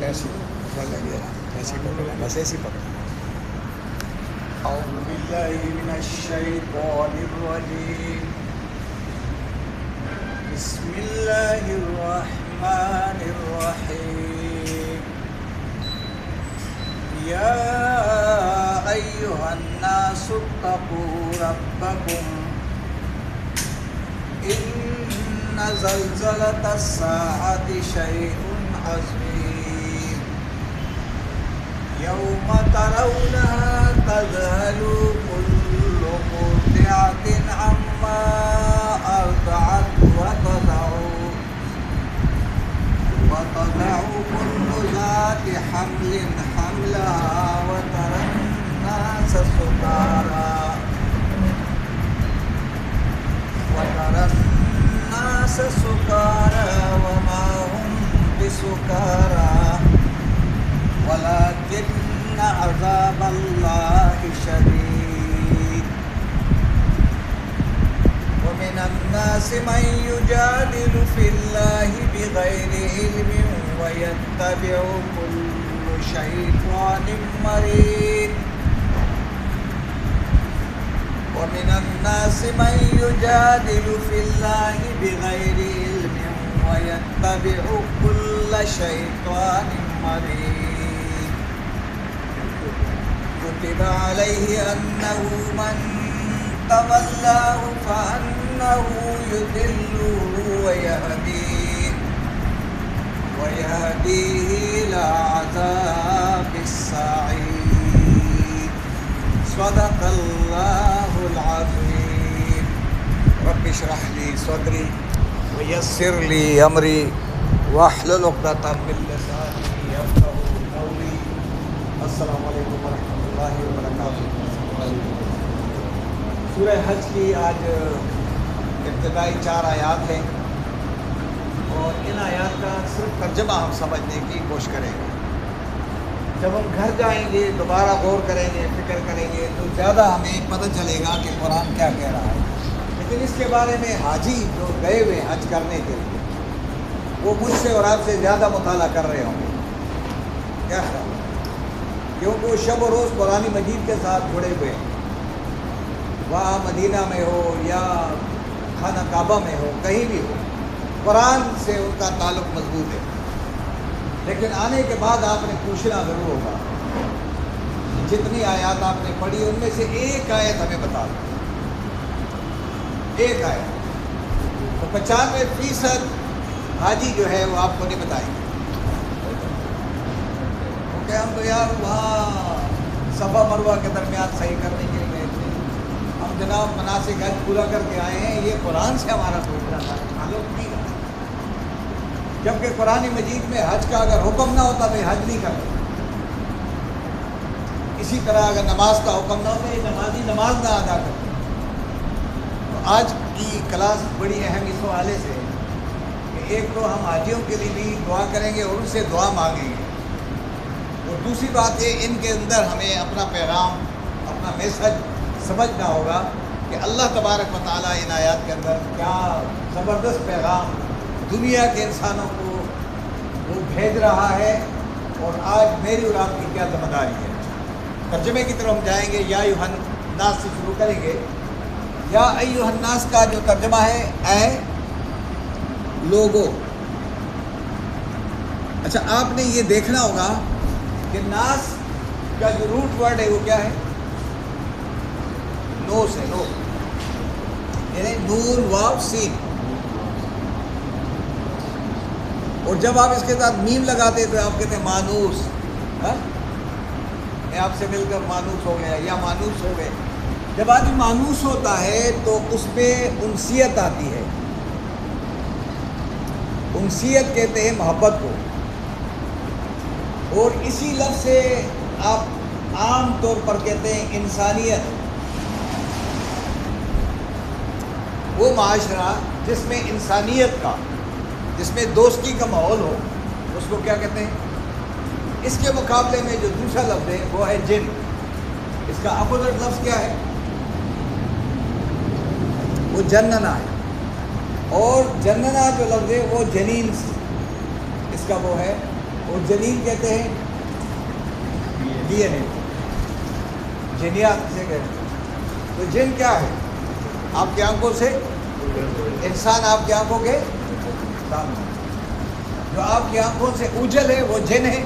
ایسی ایسی پکڑنا، بس ایسی پکڑنا. اعوذ باللہ من الشیطان الرجیم. بسم اللہ الرحمن الرحیم. یا ایہا الناس اتقوا ربکم ان زلزلۃ الساعۃ شیء عظیم. یوم ترونها تذهل كل مرضعة عما أرضعت وتضع كل ذات حمل حملها وترى الناس سكارى وما هم بسكارى ولكن عذاب الله شديد. ومن الناس من يجادل في الله بغير علم ويتبع كل شيطان مريد. ومن الناس من يجادل في الله بغير علم ويتبع كل شيطان مريد. كتب عليه أنه من تولاه فأنه يضله ويهديه إلى عذاب السعير. صدق الله العظيم. رب اشرح لي صدري ويسر لي أمري واحلل عقدة من لساني يفقهوا قولي. السلام علیکم ورحمۃ اللہ وبرکاتہ. سورہ حج کی آج ابتدائی 4 آیات ہیں اور ان آیات کا صرف ترجمہ ہم سمجھنے کی کوشش کریں گے. جب ہم گھر جائیں گے دوبارہ غور کریں گے، فکر کریں گے تو زیادہ ہمیں پتہ چلے گا کہ قرآن کیا کہہ رہا ہے. لیکن اس کے بارے میں حاجی جو گئے ہوئے حج کرنے کے لیے وہ مجھ سے اور آپ سے زیادہ مطالعہ کر رہے ہوں گے. کیا خیال ہے؟ کیونکہ وہ شب و روز قرآن مجید کے ساتھ جڑے ہوئے ہیں. وہاں مدینہ میں ہو یا خانہ کعبہ میں ہو، کہیں بھی ہو، قرآن سے ان کا تعلق مضبوط ہے. لیکن آنے کے بعد آپ نے پوچھنا ضرور ہوگا جتنی آیات آپ نے پڑھی ان میں سے ایک آیت ہمیں بتا دو. ایک آیت تو 95% حاجی جو ہے وہ آپ کو نہیں بتائیں گے. کیونکہ ہم تو یار وہاں صفا مروہ کے درمیان صحیح کرنے کے لیے گئے تھے، ہم جناب مناسک حج پورا کر کے آئے ہیں، یہ قرآن سے ہمارا پروگرام تعلق نہیں رہا. جبکہ قرآن مجید میں حج کا اگر حکم نہ ہوتا تو یہ حج نہیں کرتا. اسی طرح اگر نماز کا حکم نہ ہوتا یہ نمازی نماز نہ ادا کرتا. تو آج کی کلاس بڑی اہم اس حوالے سے کہ ایک تو ہم حاجیوں کے لیے بھی دعا کریں گے اور ان سے دعا مانگیں گے، اور دوسری بات یہ ان کے اندر ہمیں اپنا پیغام، اپنا میسج سمجھنا ہوگا کہ اللہ تبارک و تعالیٰ ان آیات کے اندر کیا زبردست پیغام دنیا کے انسانوں کو وہ بھیج رہا ہے، اور آج میری اور آپ کی کیا ذمہ داری ہے. ترجمے کی طرف ہم جائیں گے. یا ایھا الناس سے شروع کریں گے. یا ایھا الناس کا جو ترجمہ ہے اے لوگو. اچھا آپ نے یہ دیکھنا ہوگا کہ ناس کا جو روٹ ورڈ ہے وہ کیا ہے؟ نو سے، نو یعنی نون واو سین. اور جب آپ اس کے ساتھ میم لگاتے تو آپ کہتے ہیں مانوس. میں آپ سے مل کر مانوس ہو گیا یا مانوس ہو گئے. جب آدمی مانوس ہوتا ہے تو اس پہ انسیت آتی ہے. انسیت کہتے ہیں محبت کو. اور اسی لفظ سے آپ عام طور پر کہتے ہیں انسانیت. وہ معاشرہ جس میں انسانیت کا، جس میں دوستی کا ماحول ہو، اس کو کیا کہتے ہیں؟ اس کے مقابلے میں جو دوسرا لفظ ہے وہ ہے جن. اس کا اپوزٹ لفظ کیا ہے؟ وہ جننا ہے. اور جننا جو لفظ ہے وہ جنین، اس کا وہ ہے اور جنین کہتے ہیں ڈی این اے، جینیات سے کہتے ہیں۔ تو جن کیا ہے؟ آپ کی آنکھوں سے انسان آپ کی آنکھوں کے سامنے، جو آپ کی آنکھوں سے اوجھل ہے وہ جن ہے،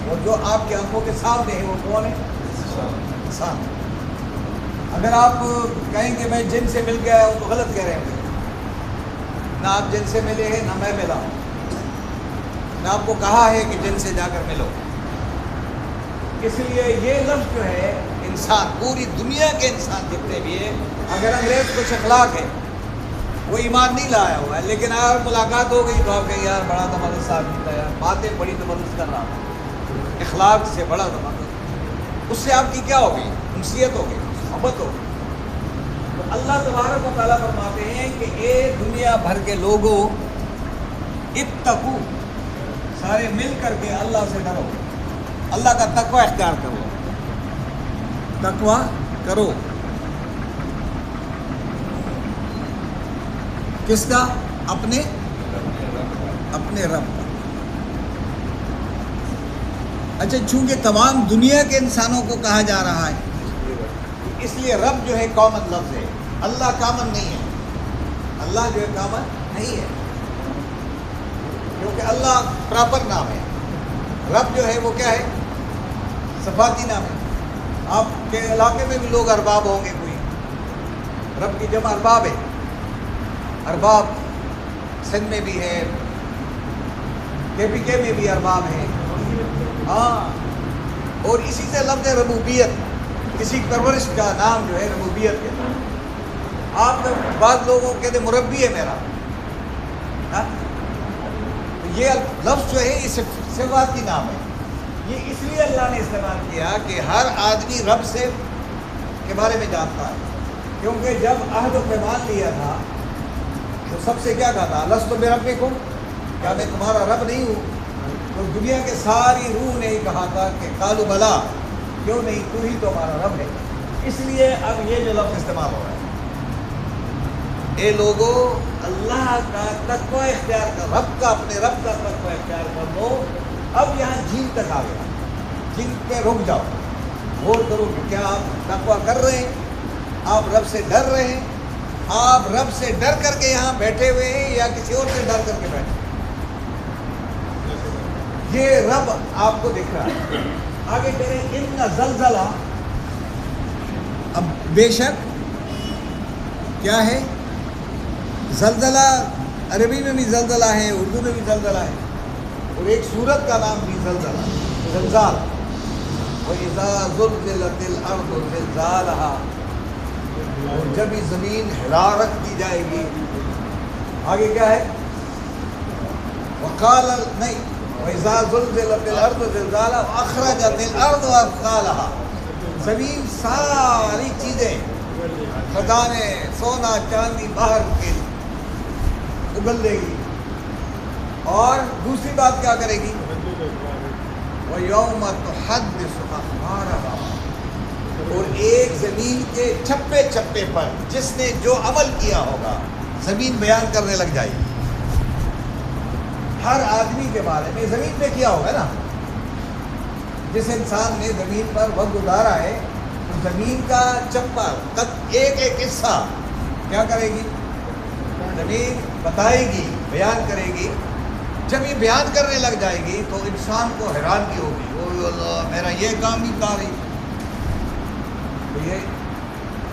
اور جو آپ کی آنکھوں کے سامنے ہے وہ کون ہے؟ انسان۔ اگر آپ کہیں کہ میں جن سے مل گیا ہوں تو غلط کہہ رہے ہیں، نہ آپ جن سے ملے ہیں نہ میں ملا ہوں، نہ آپ کو کہا ہے کہ جن سے جا کر ملو۔ اس لیے یہ لفظ جو ہے انسان، پوری دنیا کے انسان جتنے بھی ہیں، اگر انگریز کچھ اخلاق ہے وہ ایمان نہیں لایا ہوا ہے، لیکن اگر ملاقات ہو گئی تو آپ کہیں یار بڑا زبردست آدمی تھا، یار باتیں بڑی زبردست کر رہا تھا، اخلاق سے بڑا زبردست، اس سے آپ کی کیا ہوگی؟ انسیت ہوگی، محبت ہوگی۔ تو اللہ تبارک و تعالیٰ فرماتے ہیں کہ اے دنیا بھر کے لوگوں، اتقو، سارے مل کر کے اللہ سے ڈرو، اللہ کا تقوی اختیار کرو، تقوی کرو۔ کس کا؟ اپنے رب کا۔ اچھا، چونکہ تمام دنیا کے انسانوں کو کہا جا رہا ہے، اس لیے رب جو ہے کامن لفظ ہے، اللہ کامن نہیں ہے، اللہ جو ہے کامن نہیں ہے، کیونکہ اللہ پراپر نام ہے، رب جو ہے وہ کیا ہے؟ صفاتی نام ہے۔ آپ کے علاقے میں بھی لوگ ارباب ہوں گے، کوئی رب کی جمع ارباب ہے، ارباب سندھ میں بھی ہے، کے میں بھی ارباب ہے، ہاں۔ اور اسی سے لفظ ربوبیت، کسی پرورش کا نام جو ہے ربوبیت کے نام۔ آپ بعض لوگوں کہتے ہیں مربی ہے میرا، یہ لفظ جو ہے یہ صفاتی نام ہے، یہ اس لیے اللہ نے استعمال کیا کہ ہر آدمی رب سے کے بارے میں جانتا ہے، کیونکہ جب عہد و پیمان لیا تھا تو سب سے کیا کہا تھا؟ لست بربکم، کیا میں تمہارا رب نہیں ہوں؟ تو دنیا کے ساری روح نے ہی کہا تھا کہ قالوا بلا، کیوں نہیں، تو ہی تو ہمارا رب ہے۔ اس لیے اب یہ جو لفظ استعمال ہو رہا ہے، اے لوگو اللہ کا تقوی اختیار کر، رب کا، اپنے رب کا تقوی اختیار کر لو۔ اب یہاں جن تک آ گیا، جن پہ رک جاؤ، غور کرو کہ کیا آپ تقوی کر رہے ہیں، آپ رب سے ڈر رہے ہیں، آپ رب سے ڈر کر کے یہاں بیٹھے ہوئے ہیں یا کسی اور سے ڈر کر کے بیٹھے ہیں؟ یہ رب آپ کو دکھ رہا ہے۔ آگے کریں، ان زلزلہ، اب بے شک کیا ہے؟ زلزلہ عربی میں بھی زلزلہ ہے، اردو میں بھی زلزلہ ہے، اور ایک سورت کا نام بھی زلزلہ، زلزال۔ وَإِذَا زُلْزِلَتِ الْأَرْضُ زِلْزَالَهَا، اور جب یہ زمین حرارت دی جائے گی، آگے کیا ہے؟ وقال نہیں، وَإِذَا زُلْزِلَتِ الْأَرْضُ زِلْزَالَهَا وَأَخْرَجَتِ الْأَرْضُ أَثْقَالَهَا، زمین ساری چیزیں، خزانے، سونا چاندی باہر کے اگل دے گی، اور دوسری بات کیا کرے گی؟ وَيَوْمَ تُحَدِّثُ أَخْبَارَهَا، اور ایک زمین کے چپے چپے پر جس نے جو عمل کیا ہوگا زمین بیان کرنے لگ جائے گی، ہر آدمی کے بارے میں زمین پہ کیا ہوگا نا، جس انسان نے زمین پر وقت گزارا ہے تو زمین کا چپا ایک ایک حصہ کیا کرے گی؟ زمین بتائے گی، بیان کرے گی۔ جب یہ بیان کرنے لگ جائے گی تو انسان کو حیرانگی ہوگی، او اللہ میرا یہ کام بھی کر رہی، تو یہ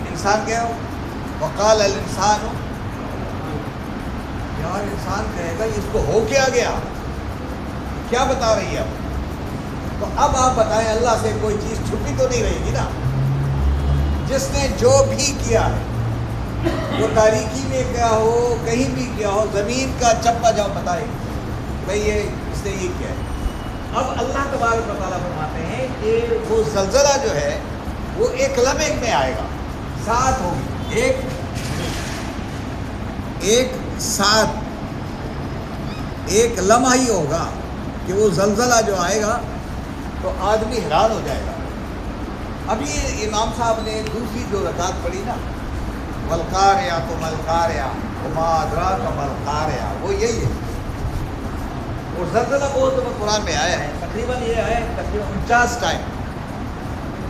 انسان کیا ہو؟ وقال الانسان، یار انسان کہے گا اس کو ہو کیا گیا، کیا بتا رہی ہے اب؟ تو اب آپ بتائیں، اللہ سے کوئی چیز چھپی تو نہیں رہے گی نا؟ جس نے جو بھی کیا ہے، وہ تاریکی میں کیا ہو، کہیں بھی کیا ہو، زمین کا چپا جاؤ بتائے بھئی یہ اس نے یہ کیا ہے۔ اب اللہ تبارک و تعالیٰ فرماتے ہیں کہ وہ زلزلہ جو ہے وہ ایک لمحے میں آئے گا، ساتھ ہوگی، ایک ساتھ، ایک لمحہ ہی ہوگا کہ وہ زلزلہ جو آئے گا تو آدمی حیران ہو جائے گا۔ ابھی امام صاحب نے دوسری جو رکعت پڑھی نا، والقاریہ تو ملقاریہ وما ادراک ملقاریہ، وہ یہی ہے، وہ وہ زلزلہ بہت میں قرآن میں آیا ہے، تقریباً یہ آیا ہے تقریباً 49 ٹائم،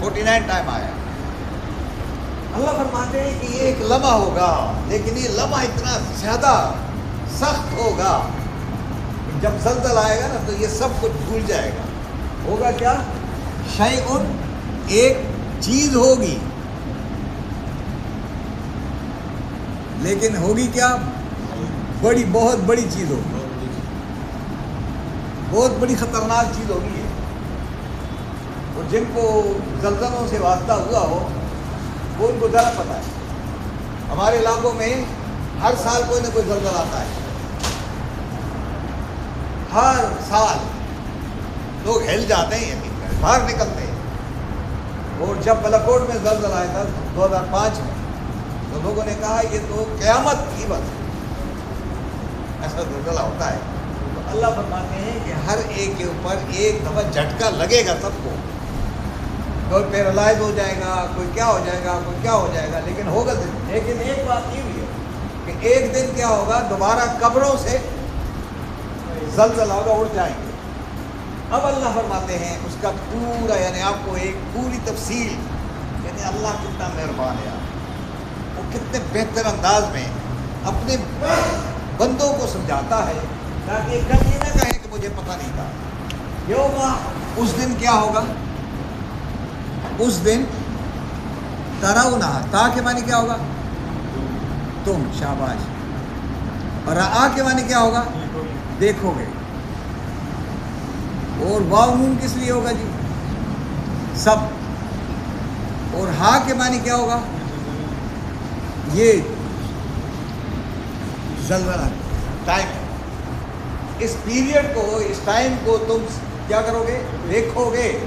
49 ٹائم آیا ہے۔ اللہ فرماتے ہیں کہ یہ ایک لمحہ ہوگا، لیکن یہ لمحہ اتنا زیادہ سخت ہوگا کہ جب زلزلہ آئے گا نا تو یہ سب کچھ بھول جائے گا۔ ہوگا کیا؟ شیئن، ایک چیز ہوگی، لیکن ہوگی کیا؟ بڑی، بہت بڑی چیز ہوگی، بہت بڑی خطرناک چیز ہوگی یہ۔ اور جن کو زلزلوں سے واسطہ ہوا ہو وہ ان کو ذرا پتہ ہے۔ ہمارے علاقوں میں ہر سال کوئی نہ کوئی زلزلہ آتا ہے، ہر سال لوگ ہل جاتے ہیں، یقین کریں، باہر نکلتے ہیں۔ اور جب بالاکوٹ میں زلزلہ آیا تھا 2005 میں، تو لوگوں نے کہا یہ تو قیامت کی بات ہے، ایسا زلزلہ ہوتا ہے۔ تو اللہ فرماتے ہیں کہ ہر ایک کے اوپر ایک دفعہ جھٹکا لگے گا سب کو، کوئی پیرالائز ہو جائے گا، کوئی کیا ہو جائے گا، کوئی کیا ہو جائے گا، لیکن ہوگا دن۔ لیکن ایک بات یہ بھی ہے کہ ایک دن کیا ہوگا، دوبارہ قبروں سے زلزلہ ہوگا، اٹھ جائیں گے۔ اب اللہ فرماتے ہیں اس کا پورا، یعنی آپ کو ایک پوری تفصیل، یعنی اللہ کتنا مہربان ہے، وہ کتنے بہتر انداز میں اپنے بندوں کو سمجھاتا ہے تاکہ کل یہ نہ کہیں کہ مجھے پتہ نہیں تھا۔ یوم، اس دن کیا ہوگا؟ اس دن ترونہ، تا کے معنی کیا ہوگا؟ تم، شاباش۔ اور رآ کے معنی کیا ہوگا؟ دیکھو گے۔ اور واو نون کس لیے ہوگا جی؟ سب۔ اور ہا کے معنی کیا ہوگا؟ یہ زلزلہ ٹائم، اس پیریڈ کو، اس ٹائم کو تم کیا کرو گے؟ دیکھو گے۔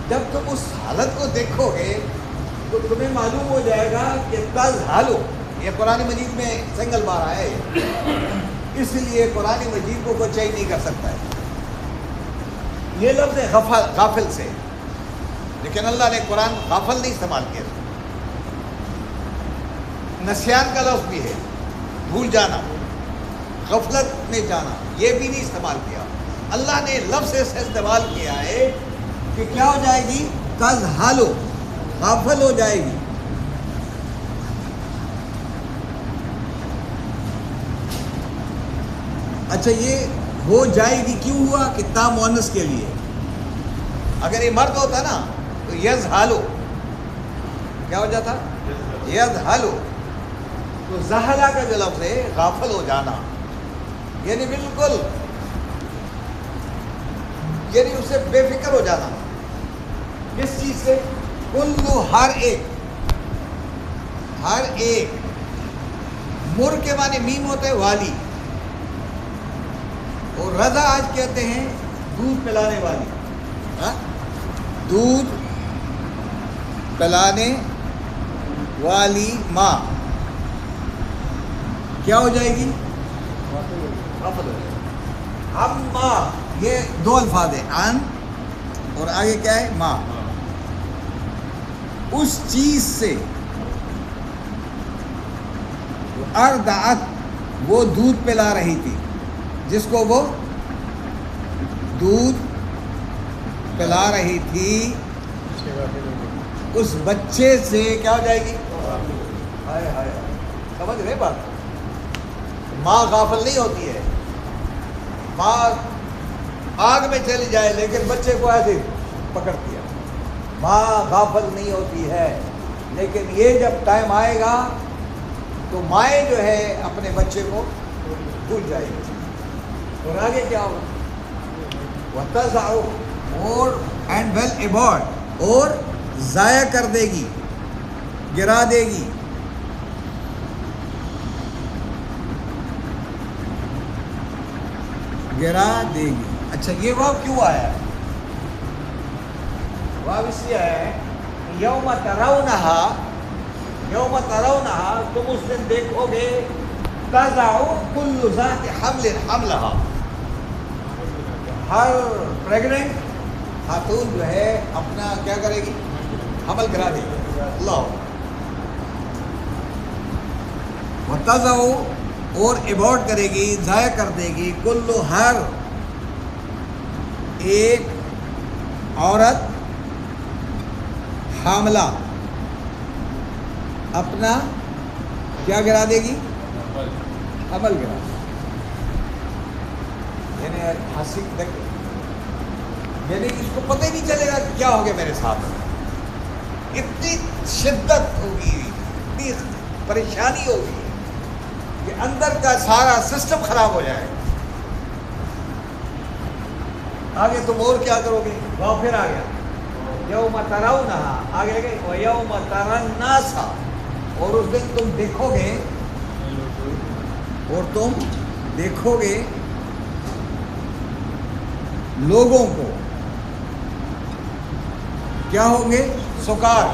جب تم اس حالت کو دیکھو گے تو تمہیں معلوم ہو جائے گا کہ تزحلو، یہ قرآن مجید میں سنگل بار آیا ہے، اس لیے قرآن مجید کو کوئی چینج نہیں کر سکتا ہے۔ یہ لفظ ہے غافل سے، لیکن اللہ نے قرآن غافل نہیں استعمال کیا۔ نسیان کا لفظ بھی ہے، بھول جانا، غفلت میں جانا، یہ بھی نہیں استعمال کیا۔ اللہ نے لفظ سے استعمال کیا ہے کہ کیا ہو جائے گی؟ تزحلو، غافل ہو جائے گی۔ اچھا، یہ ہو جائے گی کیوں ہوا؟ کہ تا مؤنث کے لیے، اگر یہ مرد ہوتا نا تو یزحلو، کیا ہو جاتا؟ یزحلو۔ تو زحلہ کا جو لفظ ہے، غافل ہو جانا، یعنی بالکل، یعنی اس سے بے فکر ہو جانا۔ کس چیز سے؟ کلو، ہر ایک، ہر ایک۔ مر کے معنی میم ہوتا ہے والی، اور رضا آج کہتے ہیں دودھ پلانے والی۔ دودھ پلانے والی ماں کیا ہو جائے گی؟ غافل ہو جائے گی۔ اب ماں، یہ دو الفاظ ہیں، ان اور آگے کیا ہے؟ ماں۔ اس چیز سے اردعت، وہ دودھ پلا رہی تھی، جس کو وہ دودھ پلا رہی تھی، اس بچے سے کیا ہو جائے گی؟ ہائے ہائے، سمجھ رہے بات؟ ماں غافل نہیں ہوتی ہے، ماں آگ میں چلی جائے لیکن بچے کو ایسے پکڑتی ہے۔ ماں غافل نہیں ہوتی ہے، لیکن یہ جب ٹائم آئے گا تو مائیں جو ہے اپنے بچے کو بھول جائے گی۔ اور آگے کیا ہوگا؟ وَتَزَعُ، اور اینڈ ویل ایبارڈ، اور ضائع کر دے گی، گرا دے گی۔ گرا دے گی۔ اچھا، یہ واو کیوں آیا ہے؟ واو اس لیے آیا ہے یوم ترونہا، یوم ترونہا، تم اس دن دیکھو گے، تضع کل ذات حمل حملہا، ہر پریگننٹ خاتون جو ہے اپنا کیا کرے گی؟ حمل کرا دے گی۔ اللہ، وتضع، اور ایبورٹ کرے گی، ضائع کر دے گی، کل، ہر ایک عورت حاملہ اپنا کیا گرا دے گی؟ عمل گرا، یعنی ہنسی دیکھ، یعنی اس کو پتہ ہی نہیں چلے گا کہ کیا ہو گیا میرے ساتھ. اتنی شدت ہوگی، اتنی پریشانی ہوگی کہ اندر کا سارا سسٹم خراب ہو جائے. آگے تم اور کیا کرو گے؟ وہ پھر آ گیا یوم ترونہا، آگے گئے ویوم تری الناس، اور اس دن تم دیکھو گے، اور تم دیکھو گے لوگوں کو کیا ہوں گے؟ سکار،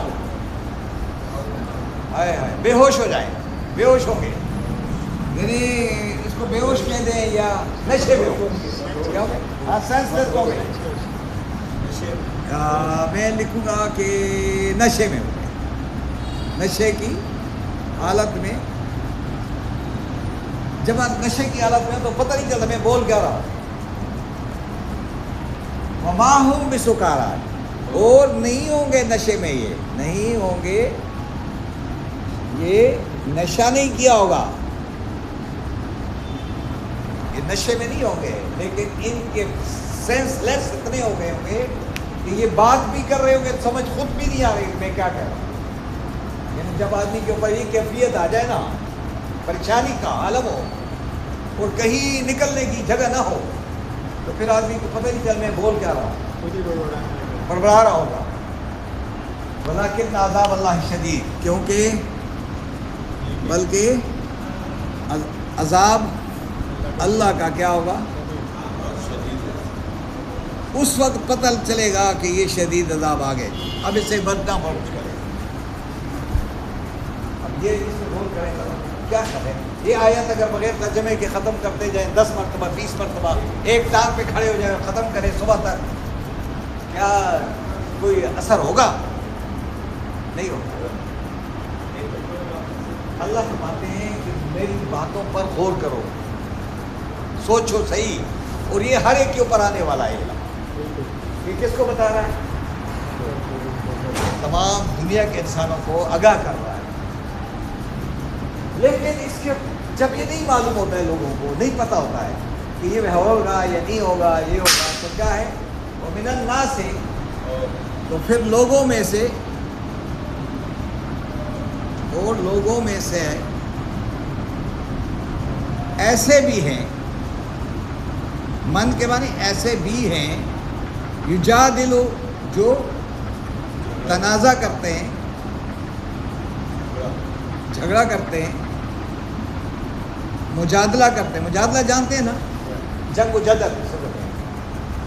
ہائے ہائے، بے ہوش ہو جائیں، بے ہوش ہوں گے. یعنی اس کو بے ہوش کہہ دیں یا نشے میں ہوں گے، کیا ہوں گے؟ سینس لیس ہوں گے. میں لکھوں گا کہ نشے میں ہوں گے، نشے کی حالت میں. جب آپ نشے کی حالت میں تو پتہ نہیں چلتا میں بول کیا رہا ہوں. وما ہم بسکارا، اور نہیں ہوں گے نشے میں، یہ نہیں ہوں گے، یہ نشہ نہیں کیا ہوگا، یہ نشے میں نہیں ہوں گے، لیکن ان کے سینس لیس اتنے ہو گئے ہوں گے کہ یہ بات بھی کر رہے ہوں گے، سمجھ خود بھی نہیں آ رہی میں کیا کہہ رہا ہوں. یعنی جب آدمی کے اوپر یہ کیفیت آ جائے نا، پریشانی کا عالم ہو اور کہیں نکلنے کی جگہ نہ ہو، تو پھر آدمی کو پتہ نہیں چل میں بول کیا رہا ہوں، بڑبڑا رہا ہوگا. ولیکن عذاب اللہ شدید، کیونکہ بلکہ عذاب اللہ کا کیا ہوگا؟ اس وقت پتہ چلے گا کہ یہ شدید عذاب آ گئے. اب اس سے بدنا بہت کرے، اب یہ اس میں غور کریں گا کیا کریں. یہ آیت اگر بغیر ترجمے کے ختم کرتے جائیں 10 مرتبہ 20 مرتبہ، ایک ٹانگ پہ کھڑے ہو جائیں ختم کریں صبح تک، کیا کوئی اثر ہوگا؟ نہیں ہوگا. اللہ فرماتے ہیں کہ میری باتوں پر غور کرو، سوچو صحیح. اور یہ ہر ایک کے اوپر آنے والا ہے. یہ کس کو بتا رہا ہے؟ تمام دنیا کے انسانوں کو آگاہ کر رہا ہے. لیکن اس کے جب یہ نہیں معلوم ہوتا ہے، لوگوں کو نہیں پتہ ہوتا ہے کہ یہ ہوگا یا نہیں ہوگا، یہ ہوگا، تو کیا ہے وَمِنَ النَّاسِ، تو پھر لوگوں میں سے، اور لوگوں میں سے ایسے بھی ہیں، من کے معنی ایسے بھی ہیں، یجادلو، جو تنازع کرتے ہیں، جھگڑا کرتے ہیں، مجادلہ کرتے ہیں. مجادلہ جانتے ہیں نا، جنگ و جدل.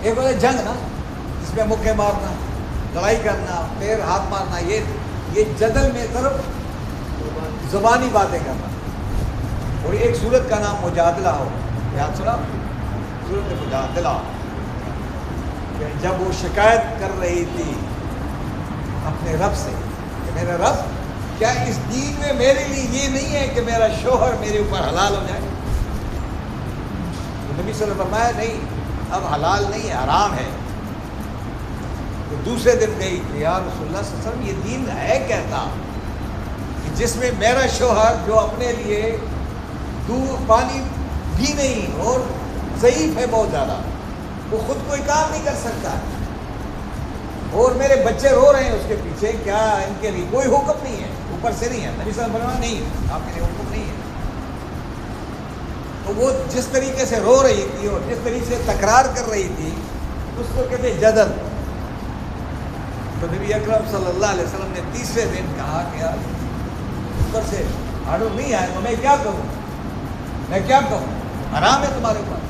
ایک ہوتا ہے جنگ نا، جس میں مکے مارنا، لڑائی کرنا، پیر ہاتھ مارنا، یہ جدل میں طرف زبانی باتیں کرنا. اور ایک صورت کا نام مجادلہ ہو، یاد سنا صورت مجادلہ، کہ جب وہ شکایت کر رہی تھی اپنے رب سے کہ میرے رب، کیا اس دین میں میرے لیے یہ نہیں ہے کہ میرا شوہر میرے اوپر حلال ہو جائے؟ تو نبی صلی اللہ علیہ وسلم نے فرمایا نہیں، اب حلال نہیں ہے، حرام ہے. تو دوسرے دن گئی کہ یا رسول اللہ صلی اللہ علیہ وسلم، یہ دین ہے کہتا کہ جس میں میرا شوہر جو اپنے لیے دودھ پانی بھی نہیں اور ضعیف ہے بہت زیادہ، وہ خود کوئی کام نہیں کر سکتا، اور میرے بچے رو رہے ہیں اس کے پیچھے، کیا ان کے لیے کوئی حکم نہیں ہے اوپر سے؟ نہیں ہے. نبی صلی اللہ علیہ وسلم نہیں، آپ کے لیے حکم نہیں ہے. تو وہ جس طریقے سے رو رہی تھی اور جس طریقے سے تکرار کر رہی تھی، اس کو کہتے ہیں جدل. تو نبی اکرم صلی اللہ علیہ وسلم نے تیسرے دن کہا کہ یار اوپر سے آرڈر نہیں آئے تو میں کیا کروں، میں کیا کہوں، حرام ہے تمہارے پاس.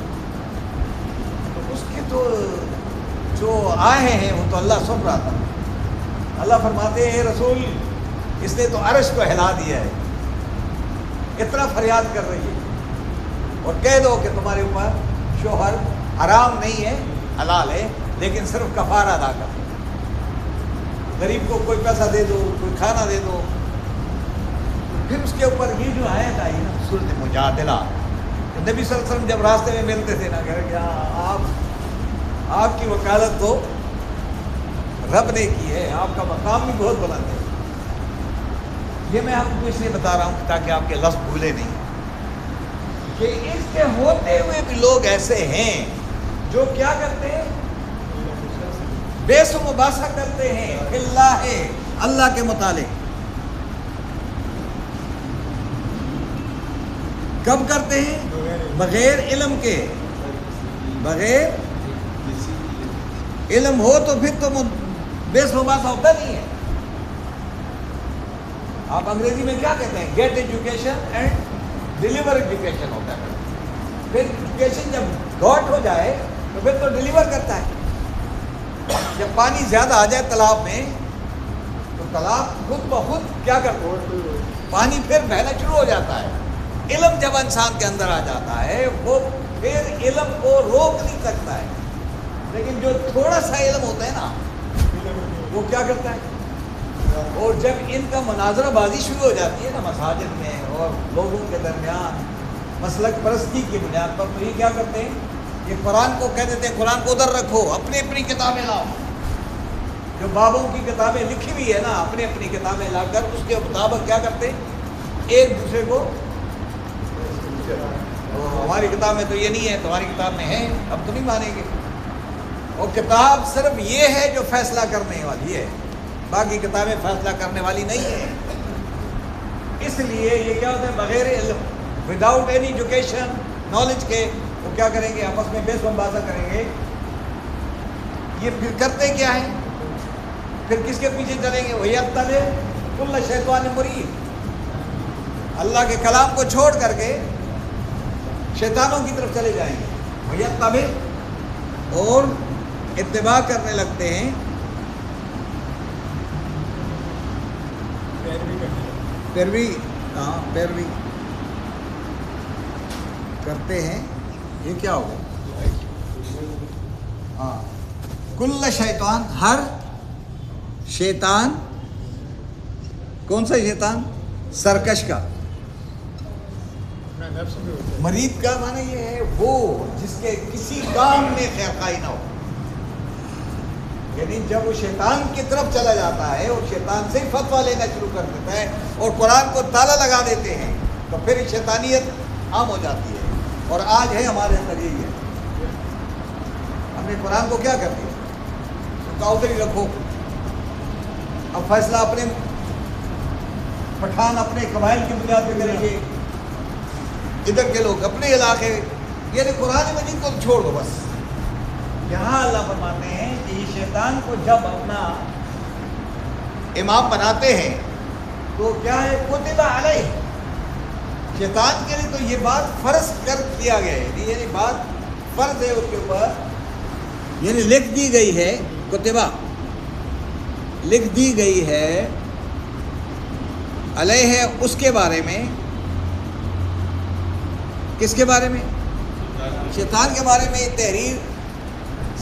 تو اس کے تو جو آئے ہیں وہ تو اللہ سن رہا تھا. اللہ فرماتے ہیں رسول، اس نے تو عرش کو ہلا دیا ہے، اتنا فریاد کر رہی ہے، اور کہہ دو کہ تمہارے اوپر شوہر حرام نہیں ہے، حلال ہے، لیکن صرف کفارہ ادا کر دو، غریب کو کوئی پیسہ دے دو، کوئی کھانا دے دو. پھر اس کے اوپر یہ جو آیت آئی نا سورۃ مجادلہ، نبی صلی اللہ علیہ وسلم جب راستے میں ملتے تھے نا، کہ آپ آپ کی وکالت تو رب نے کی ہے، آپ کا مقام بھی بہت بلند ہے۔ یہ میں آپ کو اس لیے بتا رہا ہوں تاکہ آپ کے لفظ بھولے نہیں کہ اس کے ہوتے ہوئے بھی لوگ ایسے ہیں جو کیا کرتے ہیں، بیس و مباحثہ کرتے ہیں اللہ اللہ کے متعلق۔ کب کرتے ہیں؟ بغیر علم کے، بغیر علم ہو تو پھر تو بیس و مباحثہ ہوتا نہیں ہے۔ آپ انگریزی میں کیا کہتے ہیں؟ Get education and deliver education ہوتا ہے۔ پھر ایجوکیشن جب گاٹ ہو جائے تو پھر تو ڈیلیور کرتا ہے۔ جب پانی زیادہ آ جائے تالاب میں تو تالاب خود بخود کیا کرتا ہے؟ پانی پھر بہنا شروع ہو جاتا ہے۔ علم جب انسان کے اندر آ جاتا ہے وہ پھر علم کو روک نہیں سکتا ہے، لیکن جو تھوڑا سا علم ہوتا ہے نا وہ کیا کرتا ہے؟ اور جب ان کا مناظرہ بازی شروع ہو جاتی ہے نا مساجد میں اور لوگوں کے درمیان مسلک پرستی کی بنیاد پر، تو یہ کیا کرتے ہیں؟ یہ قرآن کو کہہ دیتے ہیں قرآن کو ادھر رکھو، اپنی اپنی کتابیں لاؤ۔ جو بابوں کی کتابیں لکھی ہوئی ہے نا، اپنی اپنی کتابیں لا کر اس کے مطابق کیا کرتے ہیں؟ ایک دوسرے کو ہماری کتاب میں تو یہ نہیں ہے، تمہاری کتاب میں ہے، اب تو نہیں مانیں گے۔ اور کتاب صرف یہ ہے جو فیصلہ کرنے والی ہے، باقی کتابیں فیصلہ کرنے والی نہیں ہیں۔ اس لیے یہ کیا ہوتا ہے؟ بغیر علم، وداؤٹ اینی ایجوکیشن، نالج کے وہ کیا کریں گے؟ آپس میں بیس و مباحثہ کریں گے۔ یہ پھر کرتے کیا ہیں؟ پھر کس کے پیچھے چلیں گے؟ وَيَتَّبِعُ كُلَّ شَيْطَانٍ مُرِيدٍ، اللہ کے کلام کو چھوڑ کر کے شیطانوں کی طرف چلے جائیں گے۔ وَيَتَّبِعُ، اور اتباع کرنے لگتے ہیں، پیروی کرتے ہیں۔ یہ کیا ہوگا؟ ہاں، کل شیطان، ہر شیطان۔ کون سا شیطان؟ سرکش کا۔ مرید کا معنی یہ ہے وہ جس کے کسی کام میں خیر خواہی نہ ہو، یعنی جب وہ شیطان کی طرف چلا جاتا ہے اور شیطان سے ہی فتویٰ لینا شروع کر دیتا ہے اور قرآن کو تالا لگا دیتے ہیں تو پھر شیطانیت عام ہو جاتی ہے۔ اور آج ہے ہمارے اندر یہی ہے، ہم نے قرآن کو کیا کر دیا؟ تو ادھر ہی رکھو، اب فیصلہ اپنے پٹھان اپنے قبائل کی بنیاد پہ کریں گے، ادھر کے لوگ اپنے علاقے، یعنی قرآن مجید کو چھوڑ دو بس۔ یہاں اللہ فرماتے ہیں کہ یہ شیطان کو جب اپنا امام بناتے ہیں تو کیا ہے؟ کتب علیہ، شیطان کے لیے تو یہ بات فرض کر دیا گیا ہے، یعنی بات فرض ہے اس کے اوپر، یعنی لکھ دی گئی ہے، کتبہ لکھ دی گئی ہے علیہ، اس کے بارے میں۔ کس کے بارے میں؟ شیطان کے بارے میں یہ تحریر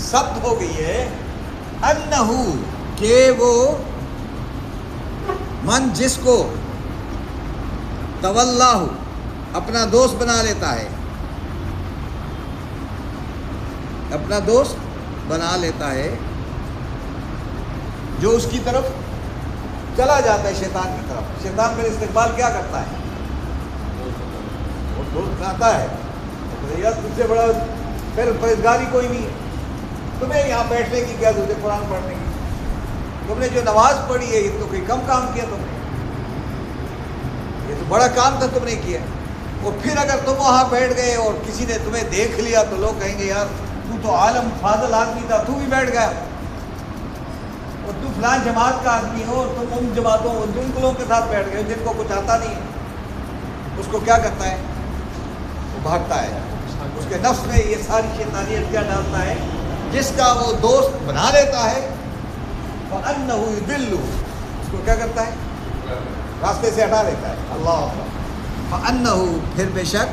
ثبت ہو گئی ہے، انہو، کہ وہ من جس کو تولاہ، اپنا دوست بنا لیتا ہے، اپنا دوست بنا لیتا ہے، جو اس کی طرف چلا جاتا ہے، شیطان کی طرف۔ شیطان پھر استقبال کیا کرتا ہے؟ وہ دوست آتا ہے، یار تجھ سے بڑا پھر پرہیزگاری کوئی نہیں ہے، تمہیں یہاں بیٹھنے کی کیا ضرورت ہے، قرآن پڑھنے کی؟ تم نے جو نماز پڑھی ہے یہ تو کوئی کم کام کیا تم نے، یہ تو بڑا کام تھا تم نے کیا۔ اور پھر اگر تم وہاں بیٹھ گئے اور کسی نے تمہیں دیکھ لیا تو لوگ کہیں گے یار تو عالم فاضل آدمی تھا، تو بھی بیٹھ گیا، اور تو فلان جماعت کا آدمی ہو اور تم ان جماعتوں ان گلوں کے ساتھ بیٹھ گئے جن کو کچھ آتا نہیں ہے، اس کو کیا کرتا ہے؟ وہ بھاگتا ہے، اس کے نفس میں یہ ساری شیطانیت کیا ڈالتا ہے؟ جس کا وہ دوست بنا لیتا ہے، فَأَنَّهُ يُضِلُّهُ، اس کو کیا کرتا ہے؟ راستے سے ہٹا لیتا ہے۔ اللہ اکبر۔ فَأَنَّهُ، پھر بے شک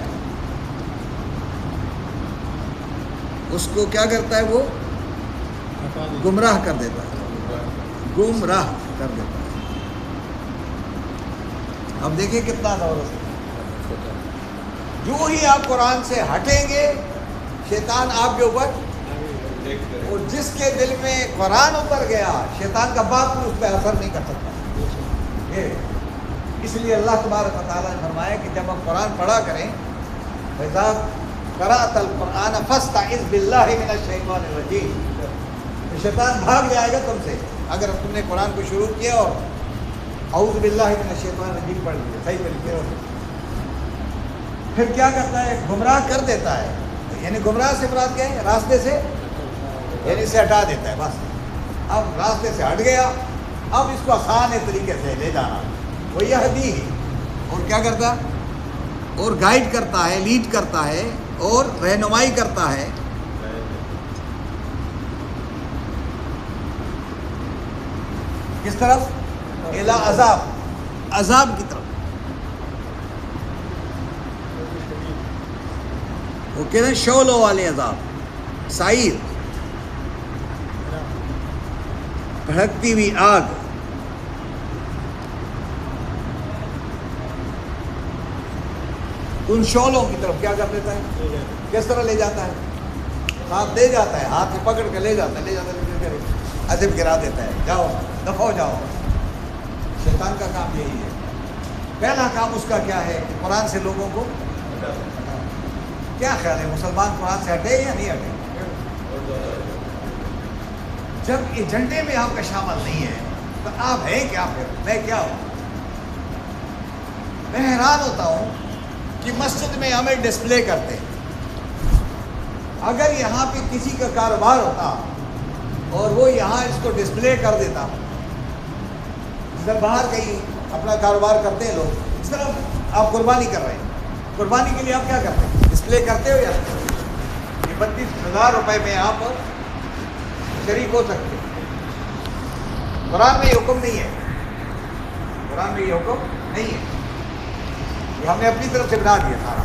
اس کو کیا کرتا ہے؟ وہ گمراہ کر دیتا ہے، گمراہ کر دیتا ہے۔ اب دیکھیں کتنا زبردست، جو ہی آپ قرآن سے ہٹیں گے شیطان آپ کے اوپر اور جس کے دل میں قرآن اتر گیا شیطان کا باپ بھی اس پہ اثر نہیں کر سکتا. یہ اس لیے اللہ تبارک و تعالیٰ نے فرمایا کہ جب ہم قرآن پڑھا کریں فَإِذَا قَرَأْتَ الْقُرْآنَ فَاسْتَعِذْ بِاللَّهِ مِنَ الشَّيْطَانِ الرَّجِيمِ. شیطان بھاگ جائے گا تم سے اگر تم نے قرآن کو شروع کیا اور اعوذ باللہ من الشیطان الرجیم پڑھ لیا صحیح طریقے سے. پھر کیا کرتا ہے؟ گمراہ کر دیتا ہے. یعنی گمراہ سے مراد کیا ہے؟ راستے سے یعنی اسے ہٹا دیتا ہے. بس اب راستے سے ہٹ گیا, اب اس کو آسان طریقے سے لے جانا. وہ یہ ہدی ہے اور کیا کرتا اور گائیڈ کرتا ہے, لیڈ کرتا ہے اور رہنمائی کرتا ہے. کس طرف؟ الی عذاب, عذاب کی طرف. وہ کہتے ہیں شعلوں والے عذاب, سعیر, بھڑکتی ہوئی آگ. ان شعلوں کی طرف کیا کر دیتا ہے؟ کس طرح لے جاتا ہے؟ ہاتھ دے جاتا ہے, ہاتھ سے پکڑ کے لے جاتا ہے, ادب گرا دیتا ہے. جاؤ دفع ہو جاؤ. شیطان کا کام یہی ہے. پہلا کام اس کا کیا ہے؟ قرآن سے لوگوں کو. کیا خیال ہے مسلمان قرآن سے ہٹے یا نہیں ہٹے؟ جب ایجنڈے میں آپ کا شامل نہیں ہے تو آپ ہیں کیا؟ پھر میں کیا ہوں؟ میں حیران ہوتا ہوں کہ مسجد میں ہمیں ڈسپلے کرتے ہیں. اگر یہاں پہ کسی کا کاروبار ہوتا اور وہ یہاں اس کو ڈسپلے کر دیتا, جس باہر کہیں اپنا کاروبار کرتے ہیں لوگ, اس طرح آپ قربانی کر رہے ہیں, قربانی کے لیے آپ کیا کرتے ہیں؟ ڈسپلے کرتے ہو یا یہ 32,000 روپے میں آپ شریک ہو سکتے ہیں. قرآن میں یہ حکم نہیں ہے, قرآن میں یہ حکم نہیں ہے. یہ ہم نے اپنی طرف سے بنا دیا سارا.